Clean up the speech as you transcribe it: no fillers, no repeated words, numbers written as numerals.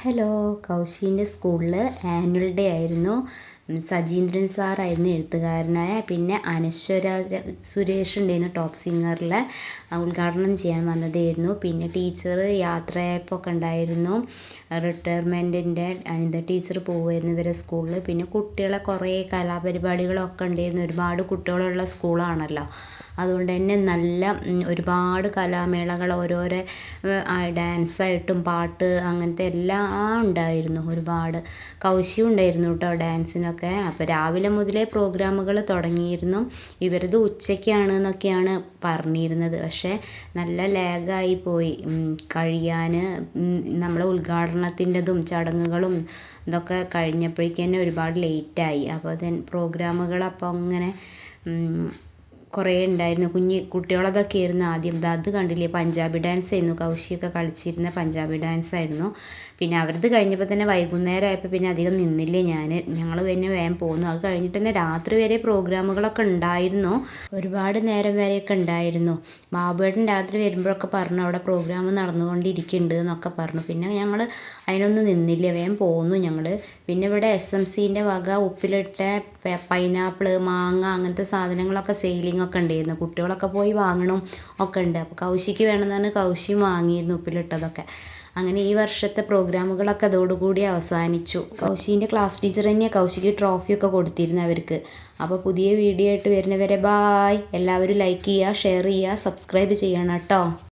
Hello, കൗശീൻ്റെ സ്കൂളിൽ annual day ആയിരുന്നു. സജീന്ദ്രൻ സാറായിരുന്നു എഴുത്തുകാരനായ. പിന്നെ അനശ്വര സുരേഷ് ഉണ്ടായിരുന്നു ടോപ്പ് സിംഗറിൽ. ഉദ്ഘാടനം ചെയ്യാൻ വന്നതായിരുന്നു. പിന്നെ ടീച്ചർ യാത്രയപ്പൊക്കെ ഉണ്ടായിരുന്നു. റിട്ടയർമെൻറ്റിൻ്റെ ടീച്ചർ പോവുമായിരുന്നു ഇവരെ സ്കൂളിൽ. പിന്നെ കുട്ടികളെ കുറേ കലാപരിപാടികളൊക്കെ ഉണ്ടായിരുന്നു. ഒരുപാട് കുട്ടികളുള്ള സ്കൂളാണല്ലോ, അതുകൊണ്ട് തന്നെ നല്ല ഒരുപാട് കലാമേളകൾ ഓരോരോ ഡാൻസായിട്ടും പാട്ട് അങ്ങനത്തെ എല്ലാം ഉണ്ടായിരുന്നു. ഒരുപാട് കൗശിയും ഉണ്ടായിരുന്നു കേട്ടോ ഡാൻസിനൊക്കെ. അപ്പോൾ രാവിലെ മുതലേ പ്രോഗ്രാമുകൾ തുടങ്ങിയിരുന്നു. ഇവരത് ഉച്ചയ്ക്കാണ് എന്നൊക്കെയാണ് പറഞ്ഞിരുന്നത്. പക്ഷേ നല്ല ലാഗായി പോയി കഴിയാൻ. നമ്മളെ ഉദ്ഘാടനത്തിൻ്റെതും ചടങ്ങുകളും ഇതൊക്കെ കഴിഞ്ഞപ്പോഴേക്ക് തന്നെ ഒരുപാട് ലേറ്റായി. അപ്പോൾ പ്രോഗ്രാമുകൾ അപ്പോൾ അങ്ങനെ കുറേ ഉണ്ടായിരുന്നു. കുട്ടികളതൊക്കെ ആയിരുന്നു ആദ്യം. അത് കണ്ടില്ലേ, പഞ്ചാബി ഡാൻസ് ആയിരുന്നു. കൗശിയൊക്കെ കളിച്ചിരുന്ന പഞ്ചാബി ഡാൻസ് ആയിരുന്നു. പിന്നെ അവരത് കഴിഞ്ഞപ്പോൾ തന്നെ വൈകുന്നേരം ആയപ്പോൾ പിന്നെ അധികം നിന്നില്ലേ ഞങ്ങൾ പിന്നെ വേഗം പോന്നു. അത് കഴിഞ്ഞിട്ട് തന്നെ രാത്രി വരെ പ്രോഗ്രാമുകളൊക്കെ ഉണ്ടായിരുന്നു. ഒരുപാട് നേരം വരെയൊക്കെ ഉണ്ടായിരുന്നു. ബാബുവേട്ടൻ രാത്രി വരുമ്പോഴൊക്കെ പറഞ്ഞു അവിടെ പ്രോഗ്രാം നടന്നുകൊണ്ടിരിക്കുന്നുണ്ട് എന്നൊക്കെ പറഞ്ഞു. പിന്നെ ഞങ്ങൾ അതിനൊന്നും നിന്നില്ല, വേഗം പോന്നു ഞങ്ങൾ. പിന്നെ ഇവിടെ SMCൻ്റെ വക ഉപ്പിലിട്ട പൈനാപ്പിൾ, മാങ്ങ അങ്ങനത്തെ സാധനങ്ങളൊക്കെ സെയിലിംഗ് ഒക്കെ ഉണ്ടായിരുന്നു. കുട്ടികളൊക്കെ പോയി വാങ്ങണം ഒക്കെ ഉണ്ട്. അപ്പോൾ കൗശിക്ക് വേണമെന്ന് പറഞ്ഞാൽ കൗശിയും വാങ്ങിയിരുന്നു ഉപ്പിലിട്ടതൊക്കെ. അങ്ങനെ ഈ വർഷത്തെ പ്രോഗ്രാമുകളൊക്കെ അതോടുകൂടി അവസാനിച്ചു. കൗശീൻ്റെ ക്ലാസ് ടീച്ചർ തന്നെയാണ് കൗശിക്ക് ട്രോഫിയൊക്കെ കൊടുത്തിരുന്നു അവർക്ക്. അപ്പോൾ പുതിയ വീഡിയോ ആയിട്ട് വരുന്നവരെ ബായ്. എല്ലാവരും ലൈക്ക് ചെയ്യുക, ഷെയർ ചെയ്യുക, സബ്സ്ക്രൈബ് ചെയ്യണം കേട്ടോ.